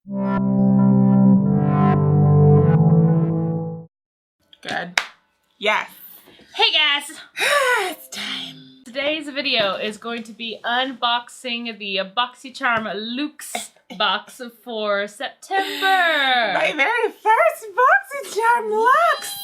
Good. Yes. Hey guys! It's time. Today's video is going to be unboxing the Boxyluxe box for September. My very first BOXYCHARM Luxe.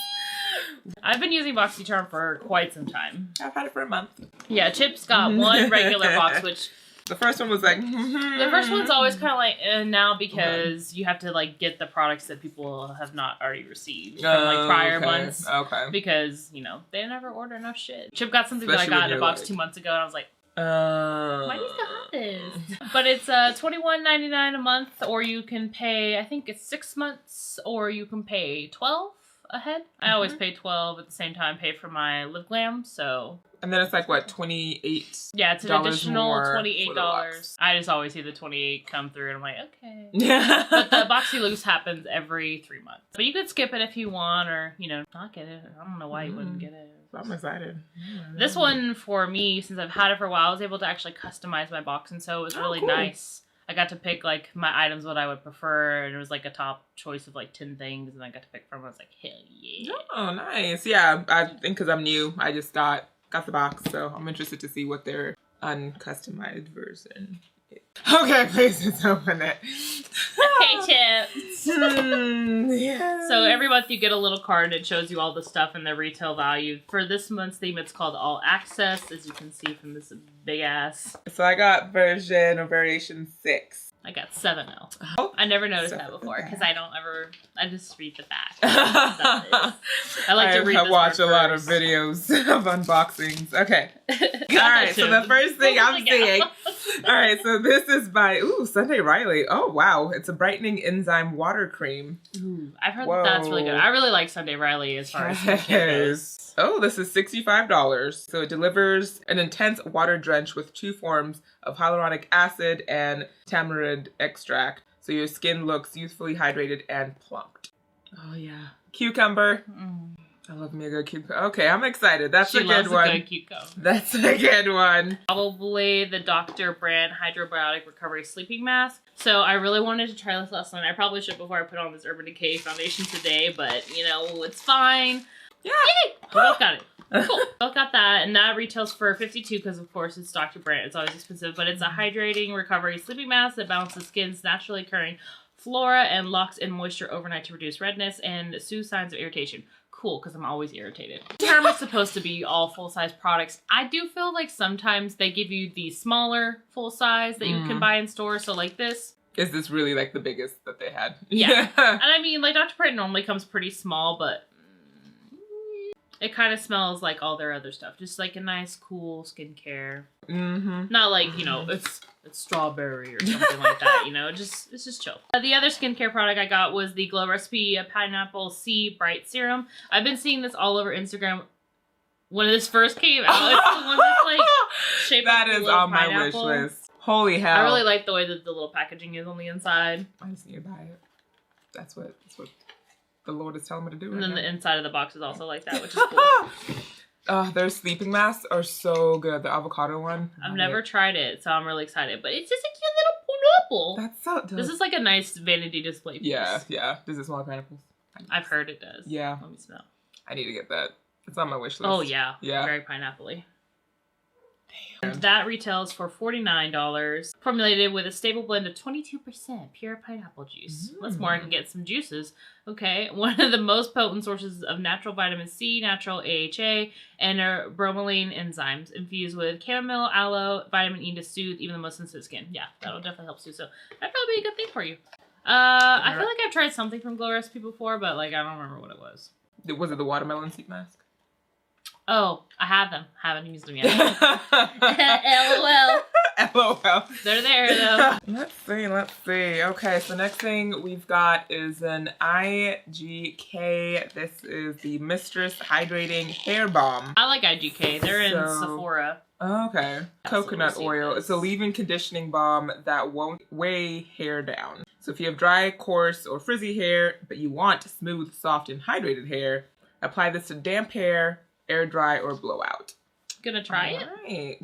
I've been using BoxyCharm for quite some time. I've had it for a month. Yeah, Chip's got one regular box, which... The first one was like... The first one's always kind of like, now because you have to like get the products that people have not already received from like prior months. Okay. Because, you know, they never order enough shit. Chip got something Especially that I got in a box like... 2 months ago and I was like, why do you still have this? But it's $21.99 a month, or you can pay, I think it's 6 months, or you can pay 12 ahead. I always pay 12 at the same time, pay for my lip glam, so... And then it's like, what, $28? Yeah, it's an additional $28. I just always see the 28 come through and I'm like, okay. Yeah. But the Boxyluxe happens every 3 months. But you could skip it if you want, or, you know, not get it. I don't know why you wouldn't get it. I'm excited. This one, for me, since I've had it for a while, I was able to actually customize my box, and so it was really nice. I got to pick, like, my items, what I would prefer, and it was, like, a top choice of, like, 10 things, and I got to pick from. I was like, hell yeah. Oh, nice. Yeah, I think because I'm new, I just got the box, so I'm interested to see what their uncustomized version is. Okay, please, let's open it. Okay, Chips. Yeah. So every month you get a little card. It shows you all the stuff and the retail value. For this month's theme, it's called All Access, as you can see from this big ass. So I got version or variation 6. I got 7.0. Oh, I never noticed that before because I just read the back. I like to read this I watch a lot of first. videos of unboxings. Okay. Alright, so the first thing I'm seeing. Alright, so this is by, Sunday Riley. Oh, wow. It's a brightening enzyme water cream. Ooh, I've heard that's really good. I really like Sunday Riley as far as skincare goes. Oh, this is $65. So it delivers an intense water drench with 2 forms of hyaluronic acid and tamarind extract. So your skin looks youthfully hydrated and plumped. Oh, yeah. Cucumber. I love me a good cucumber. Okay, I'm excited. That's a good one. Good cucumber. That's a good one. Probably the Dr. Brandt Hydrobiotic Recovery Sleeping Mask. So I really wanted to try this last night. I probably should before I put on this Urban Decay foundation today, but, you know, it's fine. Yeah. Yay! We both got it. Cool. Both got that, and that retails for $52 because, of course, it's Dr. Brandt. It's always expensive, but it's a hydrating recovery sleeping mask that balances skin's naturally occurring flora and locks in moisture overnight to reduce redness and soothe signs of irritation. Cool, because I'm always irritated. Charm is supposed to be all full-size products. I do feel like sometimes they give you the smaller full size that you can buy in stores. So like this. Is this really like the biggest that they had? Yeah. And I mean, like Dr. Brandt normally comes pretty small, but it kind of smells like all their other stuff. Just like a nice, cool skincare. Not like, you know, it's strawberry or something like that, you know, it's just chill. The other skincare product I got was the Glow Recipe Pineapple C Bright Serum. I've been seeing this all over Instagram. When this first came out, it's the one that's like shaped like a little pineapple. That is on my wish list. Holy hell. I really like the way that the little packaging is on the inside. I just need to buy it. That's what the Lord is telling me to do. And then the inside of the box is also like that, which is cool. Their sleeping masks are so good. The avocado one. I've never tried it, so I'm really excited. But it's just a cute little pineapple. That's so dope. This is like a nice vanity display piece. Yeah. Does it smell like pineapples? I've heard it does. Yeah. Let me smell. I need to get that. It's on my wish list. Oh, yeah. Yeah. Very pineapple-y. Damn. That retails for $49. Formulated with a stable blend of 22% pure pineapple juice. That's more. I can get some juices. Okay. One of the most potent sources of natural vitamin C, natural AHA, and bromelain enzymes infused with chamomile, aloe, vitamin E to soothe even the most sensitive skin. Yeah, that'll definitely help soothe. So that'd probably be a good thing for you. I feel like I've tried something from Glow Recipe before, but like I don't remember what it was. Was it the watermelon seed mask? Oh, I have them. Haven't used them yet. LOL. LOL. They're there though. Let's see. Okay, so next thing we've got is an IGK. This is the Mistress Hydrating Hair Balm. I like IGK. They're in Sephora. Okay. Coconut oil. It's a leave-in conditioning balm that won't weigh hair down. So if you have dry, coarse, or frizzy hair, but you want smooth, soft, and hydrated hair, apply this to damp hair, air dry, or blowout. Gonna try it? Right.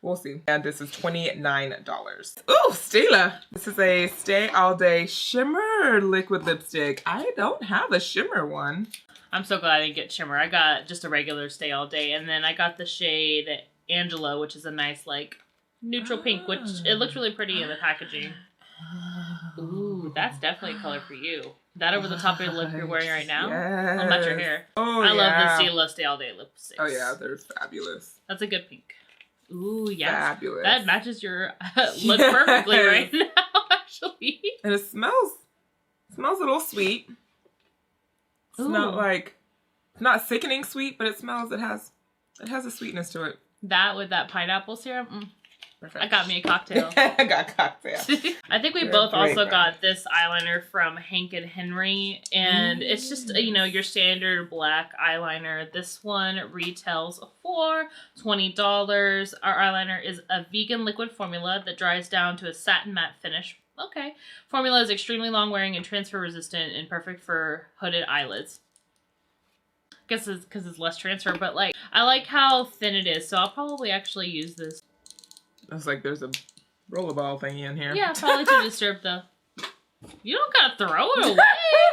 We'll see. And this is $29. Ooh, Stila. This is a Stay All Day Shimmer liquid lipstick. I don't have a shimmer one. I'm so glad I didn't get shimmer. I got just a regular Stay All Day, and then I got the shade Angela, which is a nice like neutral pink, which it looks really pretty in the packaging. Ooh, that's definitely a color for you. That over the top of your lip you're wearing right now? Yes. I'll match your hair. Oh, I love the STILA Stay All Day lipsticks. Oh yeah, they're fabulous. That's a good pink. Ooh, yeah. Fabulous. That matches your look perfectly right now, actually. And it smells a little sweet. It's not like, not sickening sweet, but it has a sweetness to it. That with that pineapple syrup. Perfect. I got me a cocktail. I got a cocktail. I think we both also got this eyeliner from Hank and Henry, and it's just, you know, your standard black eyeliner. This one retails for $20. Our eyeliner is a vegan liquid formula that dries down to a satin matte finish. Okay. Formula is extremely long wearing and transfer resistant and perfect for hooded eyelids. I guess it's because it's less transfer, but like, I like how thin it is, so I'll probably actually use this. It's like there's a rollerball thingy in here. Yeah, probably to disturb the... You don't gotta throw it away.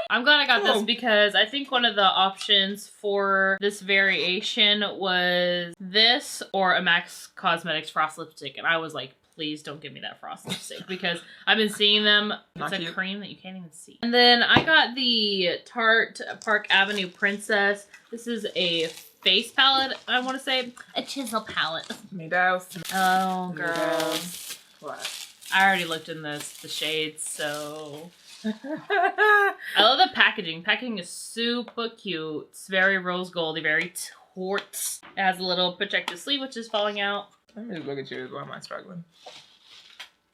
I'm glad I got this because I think one of the options for this variation was this or a Max Cosmetics Frost lipstick. And I was like, please don't give me that Frost lipstick because I've been seeing them. It's a cream that you can't even see. And then I got the Tarte Park Avenue Princess. This is a face palette, I want to say. A chisel palette. Oh, girl. What? I already looked in the shades, so... I love the packaging. Packaging is super cute. It's very rose goldy, very tort. It has a little protective sleeve, which is falling out. Let me just look at you. Why am I struggling?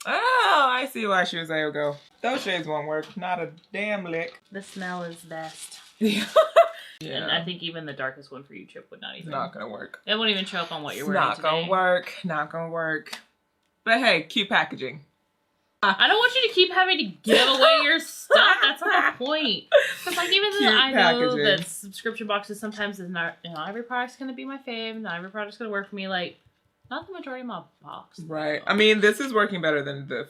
Oh, I see why she was there. Go. Those shades won't work. Not a damn lick. The smell is best. Yeah. And I think even the darkest one for you, Chip, would not even... It's not gonna work. It won't even show up on what you're wearing today. Not gonna work. Not gonna work. But hey, cute packaging. I don't want you to keep having to give away your stuff. That's not the point. Because like even though I know that subscription boxes sometimes is not, you know, every product's gonna be my fave. Not every product's gonna work for me. Like, not the majority of my box. Right. I mean, this is working better than the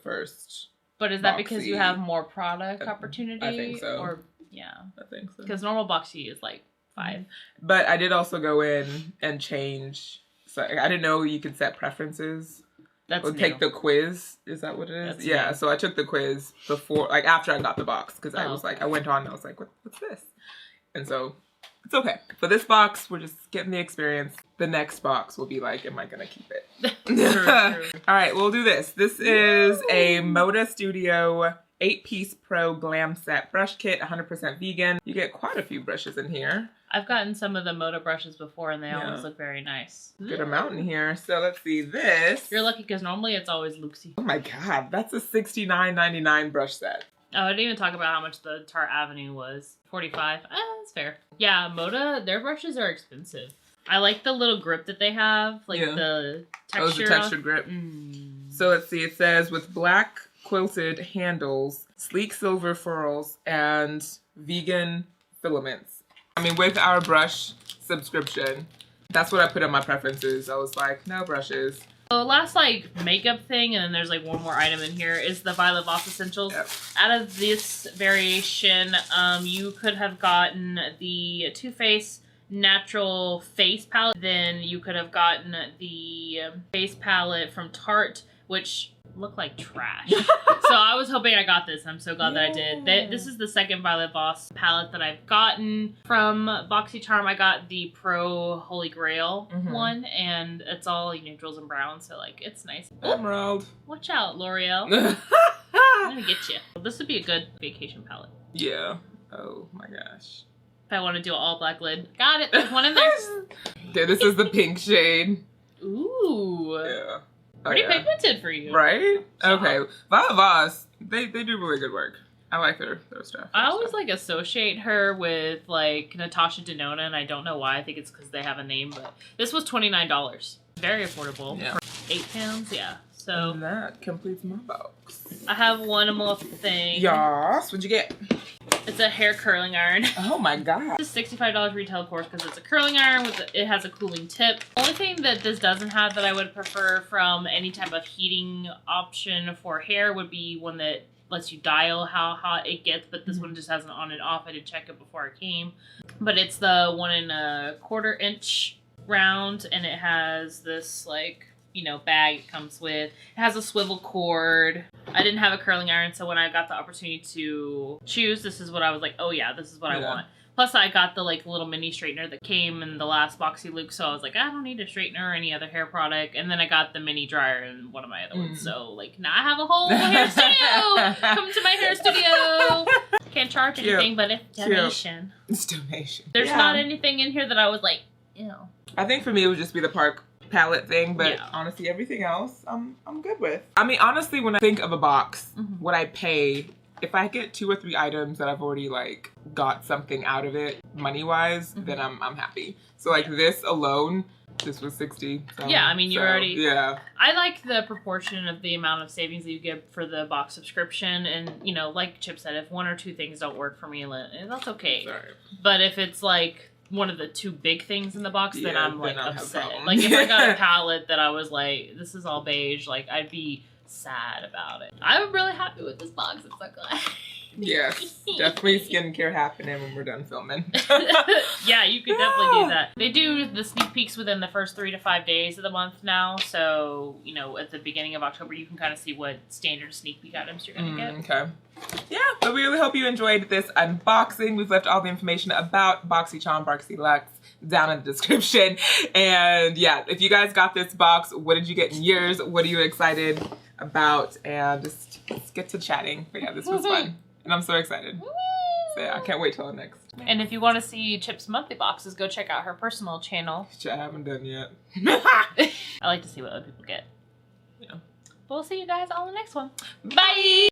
first. But is that because you have more product opportunity? I think so. Or yeah, I think so. Because normal Boxy is like 5. But I did also go in and change. So I didn't know you could set preferences. That's new. Take the quiz. Is that what it is? Yeah. So I took the quiz before, like after I got the box, because I was like, I went on and I was like, what's this? And so it's okay. For this box, we're just getting the experience. The next box will be like, am I gonna keep it? True. All right, we'll do this. This is a MODA Studio 8-piece Pro Glam Set brush kit, 100% vegan. You get quite a few brushes in here. I've gotten some of the MODA brushes before and they always look very nice. Good amount in here. So let's see this. You're lucky because normally it's always Luxie. Oh my god, that's a $69.99 brush set. Oh, I didn't even talk about how much the Tarte Avenue was. $45. That's fair. Yeah, MODA, their brushes are expensive. I like the little grip that they have, like the texture. Oh, it's a textured grip. So let's see, it says with black quilted handles, sleek silver furls, and vegan filaments. I mean, with our brush subscription, that's what I put in my preferences. I was like, no brushes. So last like makeup thing, and then there's like one more item in here, is the Violet Voss Essentials. Out of this variation, you could have gotten the Too Faced Natural Face Palette. Then you could have gotten the face palette from Tarte, which looked like trash. So I was hoping I got this. I'm so glad that I did. This is the second Violet Voss palette that I've gotten from BOXYCHARM. I got the Pro Holy Grail one, and it's all neutrals and browns, so like it's nice. Emerald. Watch out, L'Oreal. I'm gonna get you. This would be a good vacation palette. Yeah. Oh my gosh. If I want to do an all black lid. Got it. There's one in there. Okay, this is the pink shade. Ooh. Yeah. Pretty pigmented for you. Right? Okay. Violet Voss, they do really good work. I like their stuff. I always like associate her with like Natasha Denona, and I don't know why. I think it's because they have a name, but this was $29. Very affordable. Yeah. For 8 pounds, yeah. So and that completes my box. I have one more thing. Yes. What'd you get? It's a hair curling iron. Oh my god. It's $65 retail, of course, because it's a curling iron with it has a cooling tip. The only thing that this doesn't have that I would prefer from any type of heating option for hair would be one that lets you dial how hot it gets, but this one just has an on and off. I did check it before it came. But it's the 1 1/4 inch round, and it has this, like, you know, bag it comes with. It has a swivel cord. I didn't have a curling iron, so when I got the opportunity to choose, this is what I was like, oh yeah, this is what I want. Plus, I got the, like, little mini straightener that came in the last Boxyluxe, so I was like, I don't need a straightener or any other hair product. And then I got the mini dryer in one of my other ones. So, like, now I have a whole hair studio! Come to my hair studio! Can't charge anything, but it's donation. It's donation. There's not anything in here that I was like, ew. I think for me, it would just be the Park palette thing, but honestly, everything else, I'm good with. I mean, honestly, when I think of a box, what I pay, if I get 2 or 3 items that I've already, like, got something out of it money-wise, then I'm happy. So, like, this alone, this was $60. So, yeah, I mean, you already... Yeah. I like the proportion of the amount of savings that you get for the box subscription. And, you know, like Chip said, if 1 or 2 things don't work for me, that's okay. Sorry. But if it's, like, one of the 2 big things in the box, then I'm, like, upset. Like, if I got a palette that I was like, this is all beige, like, I'd be sad about it. I'm really happy with this box. It's so good. Yes, definitely skincare happening when we're done filming. Yeah, you could definitely do that. They do the sneak peeks within the first 3 to 5 days of the month now. So, you know, at the beginning of October, you can kind of see what standard sneak peek items you're going to get. Okay. Yeah, but we really hope you enjoyed this unboxing. We've left all the information about BOXYCHARM Boxyluxe down in the description. And yeah, if you guys got this box, what did you get in yours? What are you excited about? And just let's get to chatting. But yeah, this was fun. And I'm so excited. So yeah, I can't wait till the next. And if you want to see Chip's monthly boxes, go check out her personal channel. Which I haven't done yet. I like to see what other people get. Yeah. We'll see you guys on the next one. Bye!